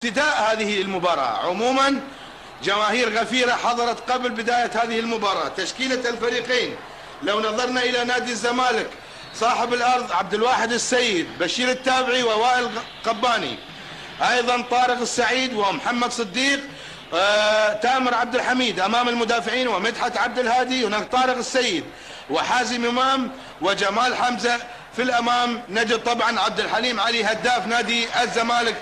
ابتداء هذه المباراة عموما جماهير غفيرة حضرت قبل بداية هذه المباراة. تشكيلة الفريقين لو نظرنا إلى نادي الزمالك صاحب الأرض عبد الواحد السيد، بشير التابعي ووائل قباني، أيضا طارق السعيد ومحمد صديق، تامر عبد الحميد أمام المدافعين، ومدحت عبد الهادي، هناك طارق السيد وحازم إمام وجمال حمزة في الأمام. نجد طبعا عبد الحليم علي هداف نادي الزمالك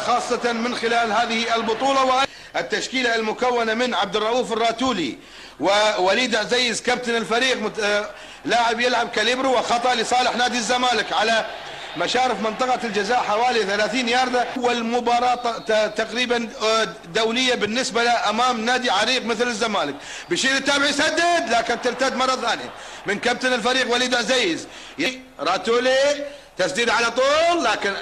خاصة من خلال هذه البطولة. التشكيلة المكونة من عبد الرؤوف الراتولي ووليد عزيز كابتن الفريق، لاعب يلعب كاليبرو، وخطأ لصالح نادي الزمالك على مشارف منطقة الجزاء حوالي 30 ياردة. والمباراة تقريبا دولية بالنسبة له أمام نادي عريق مثل الزمالك. بشير التابعي يسدد لكن ترتد مرة ثانية من كابتن الفريق وليد عزيز. راتولي تسديد على طول لكن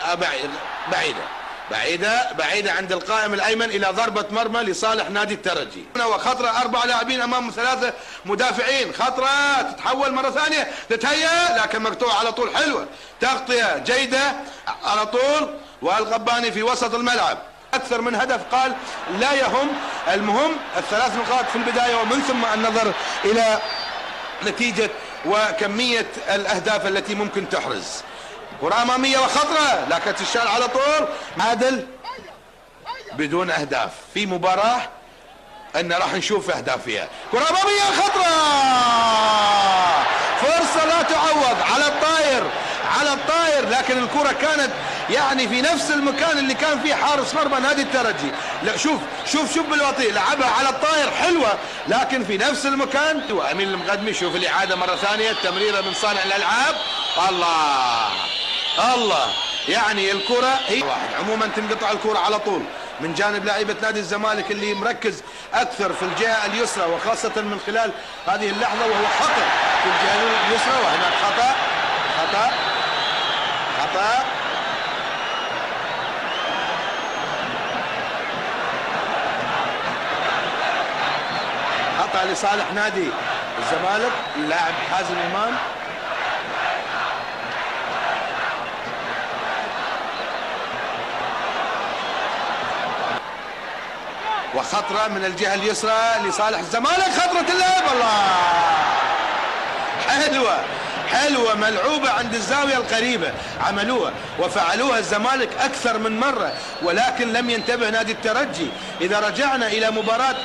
بعيدة عند القائم الأيمن إلى ضربة مرمى لصالح نادي الترجي. وخطرة 4 لاعبين أمام 3 مدافعين. خطرة تتحول مرة ثانية تتهيأ لكن مقطوعة على طول، حلوة تغطية جيدة على طول. والقباني في وسط الملعب أكثر من هدف قال لا يهم، المهم ال3 نقاط في البداية ومن ثم النظر إلى نتيجة وكمية الأهداف التي ممكن تحرز. كرة أمامية وخطرة لكن تشال على طول. عادل بدون أهداف في مباراة أن راح نشوف أهداف فيها. كرة أمامية خطرة، فرصة لا تعوض على الطاير لكن الكرة كانت يعني في نفس المكان اللي كان فيه حارس مرمى نادي الترجي. لا شوف بالوطي لعبها على الطاير حلوة لكن في نفس المكان. وأمين المقدمي شوف الإعادة مرة ثانية، التمريرة من صانع الألعاب. الله يعني الكرة هي واحد. عموما تنقطع الكرة على طول من جانب لاعيبة نادي الزمالك اللي مركز أكثر في الجهة اليسرى وخاصة من خلال هذه اللحظة، وهو خطأ في الجهة اليسرى. وهناك خطأ لصالح نادي الزمالك اللاعب حازم إمام. وخطرة من الجهة اليسرى لصالح الزمالك، خطرة اللعب. الله حلوة ملعوبة عند الزاوية القريبة، عملوها وفعلوها الزمالك أكثر من مرة ولكن لم ينتبه نادي الترجي. إذا رجعنا إلى مباراة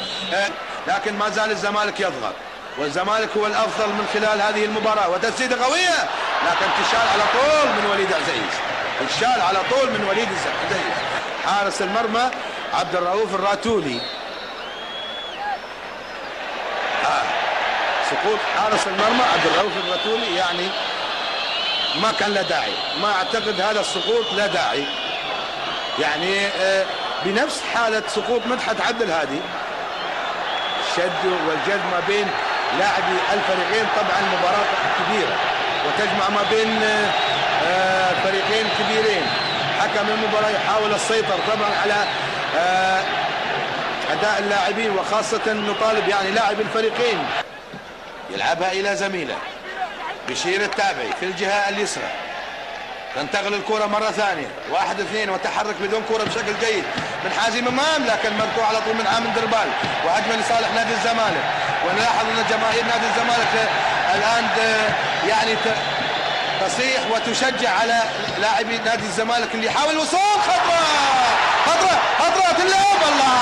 لكن ما زال الزمالك يضغط والزمالك هو الأفضل من خلال هذه المباراة. وتسديدة قوية لكن تشال على طول من وليد عزيز. حارس المرمى عبد الرؤوف الراتولي. سقوط حارس المرمى عبد الرؤوف الراتولي يعني ما كان له داعي، ما اعتقد هذا السقوط له داعي يعني بنفس حالة سقوط مدحت عبد الهادي. الشد والجذب ما بين لاعبي الفريقين، طبعا مباراة كبيرة وتجمع ما بين فريقين كبيرين. حكم المباراة يحاول السيطرة طبعا على أداء اللاعبين وخاصة نطالب يعني لاعب الفريقين. يلعبها إلى زميله بشير التابعي في الجهة اليسرى. تنتقل الكرة مرة ثانية 1-2 وتحرك بدون كرة بشكل جيد من حازم إمام لكن مقطوع على طول من عامر دربال. وهجمة لصالح نادي الزمالك. ونلاحظ أن جماهير نادي الزمالك الآن يعني تصيح وتشجع على لاعبي نادي الزمالك اللي يحاول الوصول. خطرة اللعب. الله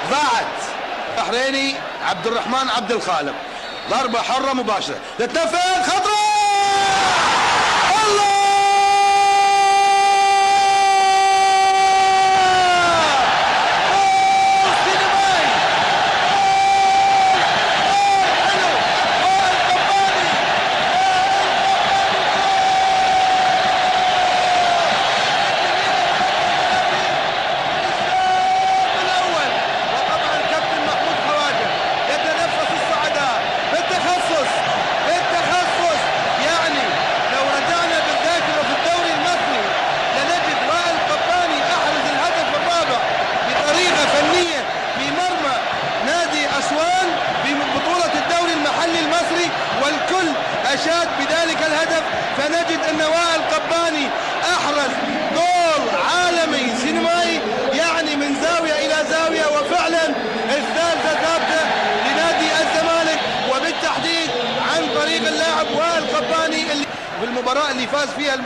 ضاعت. بحريني عبد الرحمن عبد الخالق، ضربة حرة مباشرة تتنفذ. خطرة الله التخصص المباراة اللي فاز فيها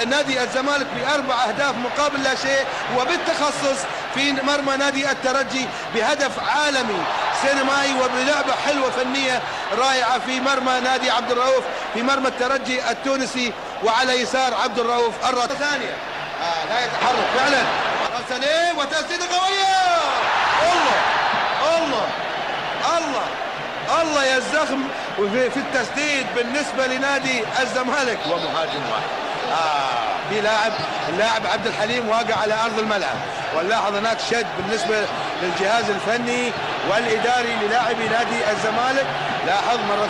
نادي الزمالك ب4 أهداف مقابل لا شيء، وبالتخصص في مرمى نادي الترجي بهدف عالمي سينمائي وبلعبة حلوة فنية رائعة في مرمى نادي عبد الرؤوف في مرمى الترجي التونسي، وعلى يسار عبد الرؤوف الرد ثانية لا يتحرك فعلا. سليم وتسديدة قوية. الله الله الله الله يا الزخم في التسديد بالنسبة لنادي الزمالك، ومهاجم واحد. في اللاعب عبد الحليم واقع على أرض الملعب، ونلاحظ هناك شد بالنسبة للجهاز الفني والإداري للاعبي نادي الزمالك. لاحظ مرة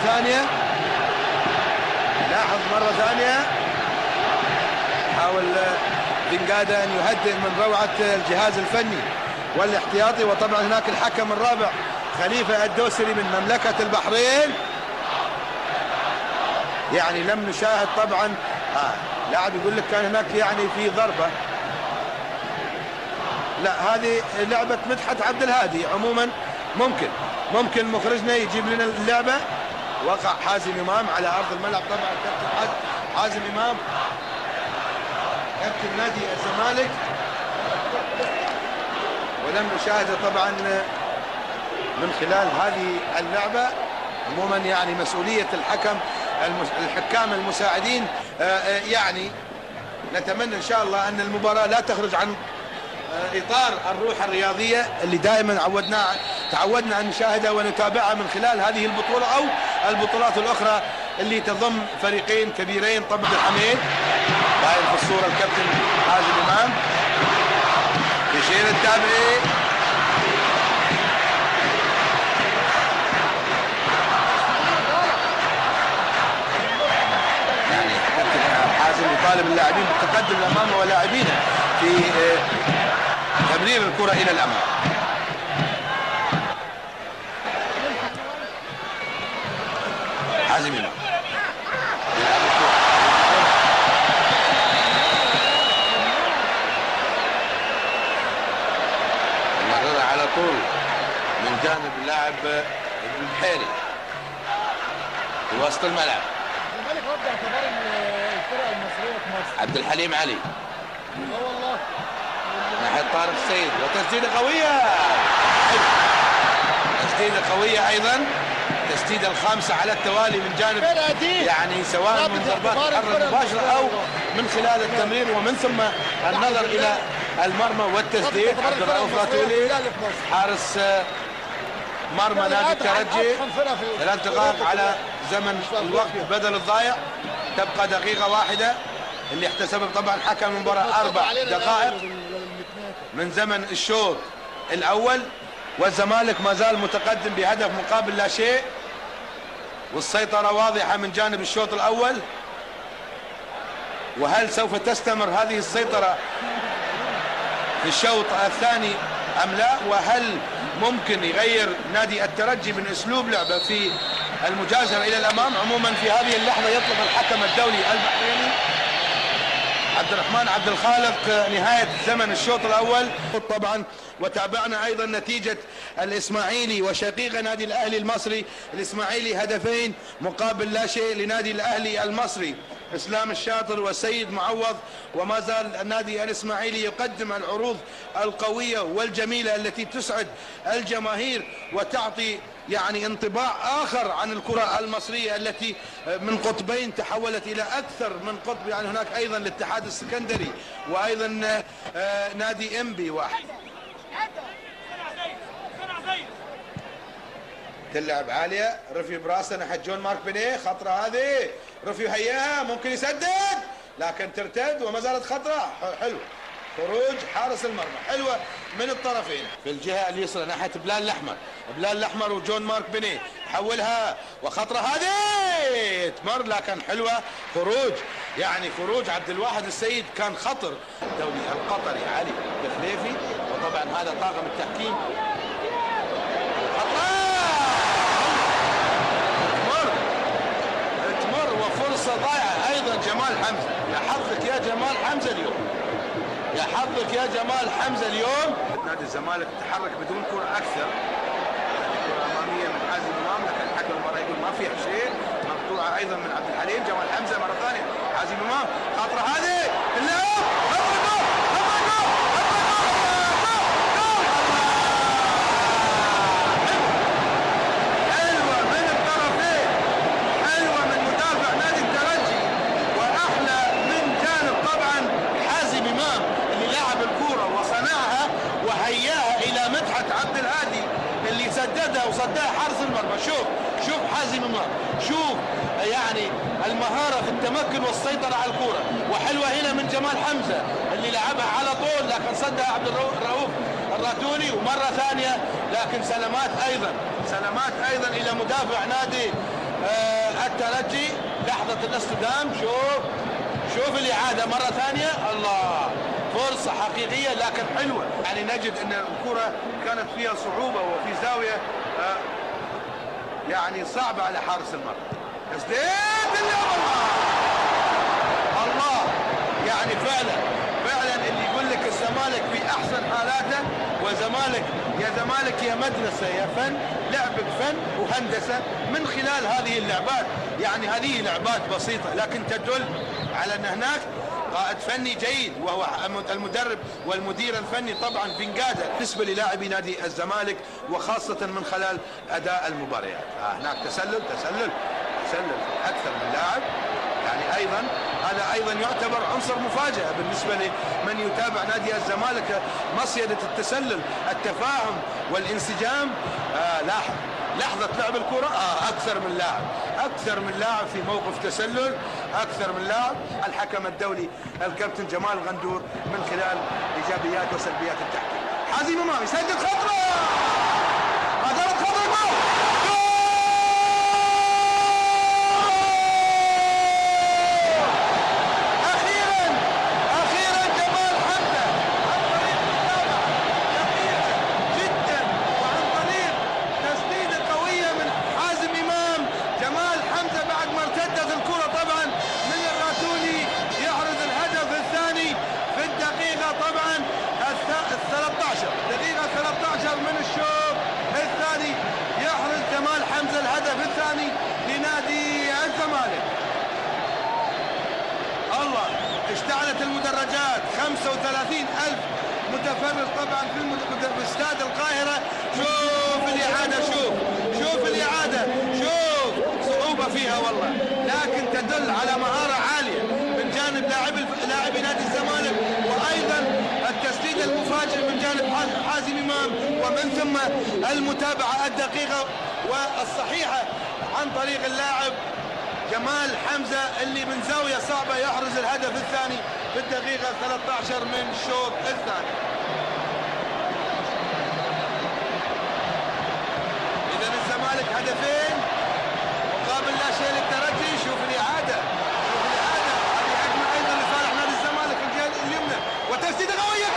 ثانية حاول بنقادة أن يهدئ من روعة الجهاز الفني والاحتياطي. وطبعا هناك الحكم الرابع خليفة الدوسري من مملكة البحرين. يعني لم نشاهد طبعا لاعب يقول لك كان هناك يعني في ضربة. لا، هذه لعبة مدحت عبد الهادي. عموما ممكن مخرجنا يجيب لنا اللعبة. وقع حازم إمام على أرض الملعب، طبعا كابتن حازم إمام كابتن نادي الزمالك، ولم نشاهده طبعا من خلال هذه اللعبة. عموما يعني مسؤولية الحكام المساعدين. يعني نتمنى ان شاء الله ان المباراة لا تخرج عن اطار الروح الرياضية اللي دائما تعودنا ان نشاهدها ونتابعها من خلال هذه البطولة او البطولات الاخرى اللي تضم فريقين كبيرين. طبعا الحميد باين في الصورة الكابتن حازم امام يشير التابعي. يطالب اللاعبين بالتقدم الامام ولاعبينه في تمرير الكرة الى الامام. حازم امام مرر على طول من جانب اللاعب ابن البحيري في وسط الملعب. عبد الحليم علي والله ناحية طارق السيد، وتسديدة قوية. تسديدة قوية أيضا، تسديدة الخامسة على التوالي من جانب يعني سواء من ضربات الحرة المباشرة أو من خلال التمرير ومن ثم النظر إلى المرمى والتسديد. عبد الرؤوف راتولي حارس مرمى نادي الترجي. 3 دقائق على زمن الوقت بدل الضايع، تبقى دقيقة واحدة اللي احتسبه طبعا حكم المباراة 4 دقائق من زمن الشوط الأول، والزمالك ما زال متقدم بهدف مقابل لا شيء، والسيطرة واضحة من جانب الشوط الأول. وهل سوف تستمر هذه السيطرة في الشوط الثاني أم لا؟ وهل ممكن يغير نادي الترجي من أسلوب لعبه في المجازرة إلى الأمام؟ عموما في هذه اللحظة يطلب الحكم الدولي البحريني عبد الرحمن عبد الخالق نهاية زمن الشوط الأول طبعا. وتابعنا أيضا نتيجة الإسماعيلي وشقيق نادي الأهلي المصري. الإسماعيلي 2 مقابل لا شيء لنادي الأهلي المصري. إسلام الشاطر والسيد معوض. وما زال النادي الإسماعيلي يقدم العروض القوية والجميلة التي تسعد الجماهير وتعطي يعني انطباع آخر عن الكرة المصرية التي من قطبين تحولت إلى أكثر من قطب. يعني هناك أيضا الاتحاد السكندري وأيضا نادي إنبي واحد. تلعب عالية، رفيو براسه ناحية جون مارك بينيه. خطرة هذه، رفيو هياها ممكن يسدد لكن ترتد وما زالت خطرة. حلو خروج حارس المرمى، حلوة من الطرفين. في الجهة اليسرى ناحية بلال الأحمر وجون مارك بينيه، حولها وخطرة هذه تمر لكن حلوة. خروج يعني خروج عبد الواحد السيد كان خطر. الدولي القطري علي الخليفي، وطبعا هذا طاقم التحكيم. تمر وفرصة ضايعة أيضا. جمال حمزة، يا حظك يا جمال حمزة اليوم، يا حظك يا جمال حمزة اليوم. نادي الزمالك تحرك بدون كرة أكثر، كرة أمامية من حازم إمام لكن الحكم المباراة يقول ما فيها شيء. مقطوعه ايضا من عبد الحليم. جمال حمزه مره ثانيه، حازم امام، خاطره هذه اللعب، حلوه من الطرفين، حلوه من مدافع نادي الترجي، واحلى من جانب طبعا حازم امام اللي لعب الكوره وصنعها وهياها الى مدحت عبد الهادي اللي سددها وصدها حارس المرمى. شوف حازم امام، شوف يعني المهاره في التمكن والسيطره على الكوره. وحلوه هنا من جمال حمزه اللي لعبها على طول لكن صدها عبد الرؤوف الراتوني، ومره ثانيه لكن سلامات ايضا الى مدافع نادي الترجي. لحظه الاصطدام، شوف الاعاده مره ثانيه، الله، فرصه حقيقيه لكن حلوه. يعني نجد ان الكره كانت فيها صعوبه وفي زاويه يعني صعبه على حارس المرمى. تسديد الله، يعني فعلا اللي يقول لك الزمالك في احسن حالاته، وزمالك يا زمالك يا مدرسه يا فن، لعبك فن وهندسه من خلال هذه اللعبات. يعني هذه لعبات بسيطه لكن تدل على ان هناك قائد فني جيد وهو المدرب والمدير الفني طبعا بنقاده بالنسبه للاعبي نادي الزمالك، وخاصه من خلال اداء المباريات. هناك تسلل اكثر من لاعب، يعني هذا ايضا يعتبر عنصر مفاجاه بالنسبه لمن يتابع نادي الزمالك. مصيده التسلل، التفاهم والانسجام. لحظه لعب الكره اكثر من لاعب في موقف تسلل، اكثر من لاعب. الحكم الدولي الكابتن جمال غندور من خلال ايجابيات وسلبيات التحكيم. حازم امام يسدد خطره، دقيقة 13 من الشوط الثاني، يحرز جمال حمزة الهدف الثاني لنادي الزمالك. الله، اشتعلت المدرجات، 35,000 متفرج طبعا في استاد القاهرة. شوف الإعادة، شوف صعوبة فيها والله، لكن تدل على مهارة عالية من جانب لاعبي نادي الزمالك، وأيضا التسديد المفاجئ من جانب حازم امام، ومن ثم المتابعه الدقيقه والصحيحه عن طريق اللاعب جمال حمزه اللي من زاويه صعبه يحرز الهدف الثاني في الدقيقه 13 من الشوط الثاني. اذا الزمالك هدفين مقابل لا شيء للترجي. شوف الاعاده، هذه هجمه ايضا لصالح نادي الزمالك الجهه اليمنى، وتسديده قويه.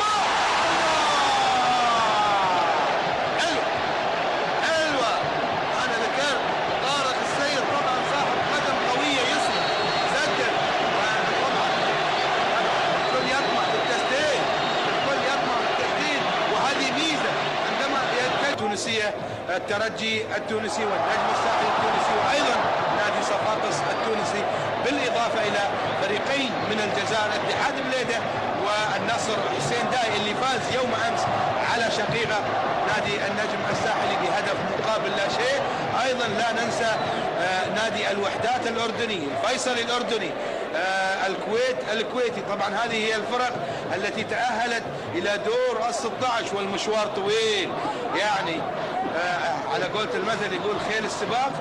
الترجي التونسي والنجم الساحلي التونسي وايضا نادي صفاقس التونسي، بالاضافه الى فريقين من الجزائر، اتحاد بليده والنصر حسين داي اللي فاز يوم امس على شقيقه نادي النجم الساحلي بهدف مقابل لا شيء. ايضا لا ننسى نادي الوحدات الاردني، الفيصل الاردني، الكويتي. طبعا هذه هي الفرق التي تأهلت الى دور ال16 والمشوار طويل. يعني على قولة المثل يقول خيل السباق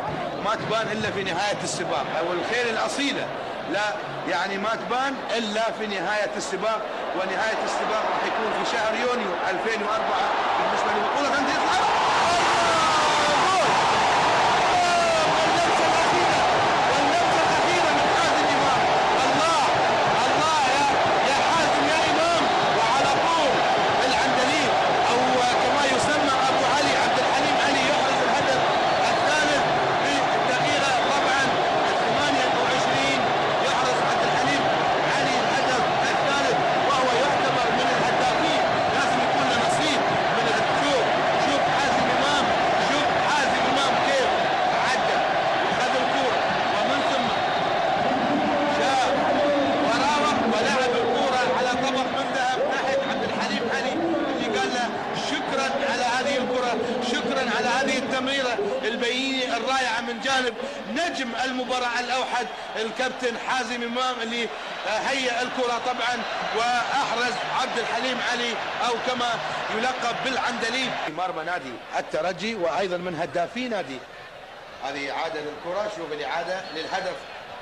ما تبان الا في نهاية السباق، او الخيل الاصيلة لا يعني ما تبان الا في نهاية السباق، ونهاية السباق راح يكون في شهر يونيو 2004 بالنسبة لبطولة أندية العالم. التمريرة البينية الرائعة من جانب نجم المباراة الأوحد الكابتن حازم إمام اللي هيأ الكرة طبعا وأحرز عبد الحليم علي أو كما يلقب بالعندليب في مرمى نادي الترجي وأيضا من هدافي نادي. هذه إعادة للكرة، شوف الإعادة للهدف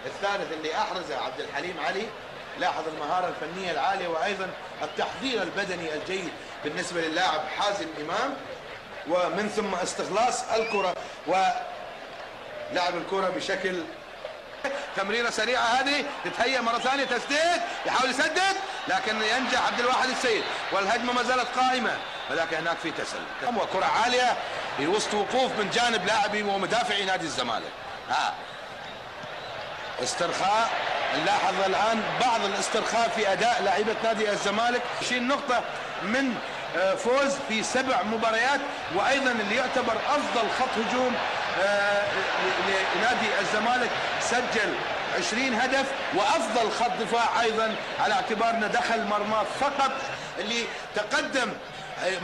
الثالث اللي أحرزه عبد الحليم علي. لاحظ المهارة الفنية العالية وأيضا التحضير البدني الجيد بالنسبة للاعب حازم إمام، ومن ثم استخلاص الكرة ولعب الكرة بشكل تمريرة سريعة. هذه تتهيأ مرة ثانية، تسديد، يحاول يسدد لكن ينجح عبد الواحد السيد والهجمة ما زالت قائمة، ولكن هناك في تسلل وكرة عالية في وسط وقوف من جانب لاعبي ومدافعي نادي الزمالك. استرخاء، نلاحظ الآن بعض الاسترخاء في أداء لاعبة نادي الزمالك. 20 نقطة من فوز في 7 مباريات، وأيضا اللي يعتبر أفضل خط هجوم لنادي الزمالك، سجل 20 هدف، وأفضل خط دفاع أيضا على اعتبارنا دخل مرمى فقط، اللي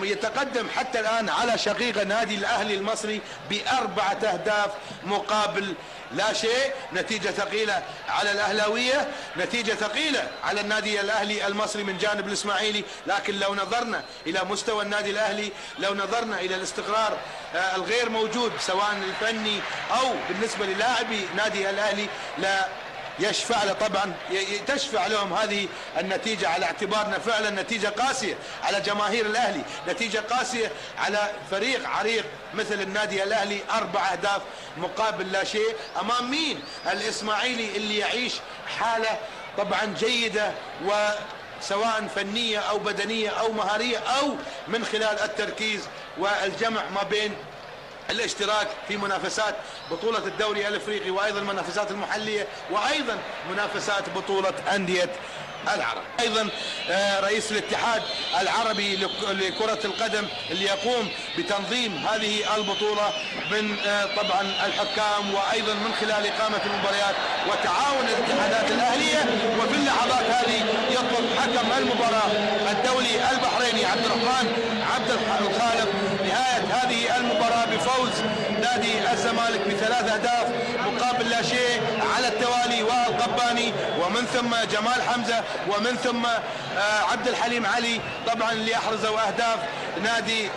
يتقدم حتى الآن على شقيقه نادي الأهلي المصري ب4 أهداف مقابل لا شيء. نتيجة ثقيلة على الأهلاوية، نتيجة ثقيلة على النادي الأهلي المصري من جانب الإسماعيلي، لكن لو نظرنا إلى مستوى النادي الأهلي، لو نظرنا إلى الاستقرار الغير موجود سواء الفني أو بالنسبة للاعبي نادي الأهلي، لا يشفع له طبعا، تشفع لهم هذه النتيجة على اعتبارنا فعلا نتيجة قاسية على جماهير الأهلي، نتيجة قاسية على فريق عريق مثل النادي الأهلي. 4 أهداف مقابل لا شيء أمام مين؟ الإسماعيلي اللي يعيش حالة طبعا جيدة، وسواء فنية أو بدنية أو مهارية أو من خلال التركيز والجمع ما بين الاشتراك في منافسات بطولة الدوري الافريقي وايضا المنافسات المحلية وايضا منافسات بطولة اندية العرب. ايضا رئيس الاتحاد العربي لكرة القدم اللي يقوم بتنظيم هذه البطولة من طبعا الحكام وايضا من خلال اقامة المباريات وتعاون الاتحادات الاهلية. وفي اللحظات هذه يطلب حكم المباراة الدولي البحريني عبد الرحمن عبد الخالق نهاية هذه المباراة بفوز نادي الزمالك ب3 أهداف مقابل لا شيء على التوالي، والقباني ومن ثم جمال حمزة ومن ثم عبد الحليم علي طبعا اللي احرزوا اهداف نادي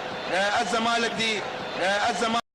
الزمالك.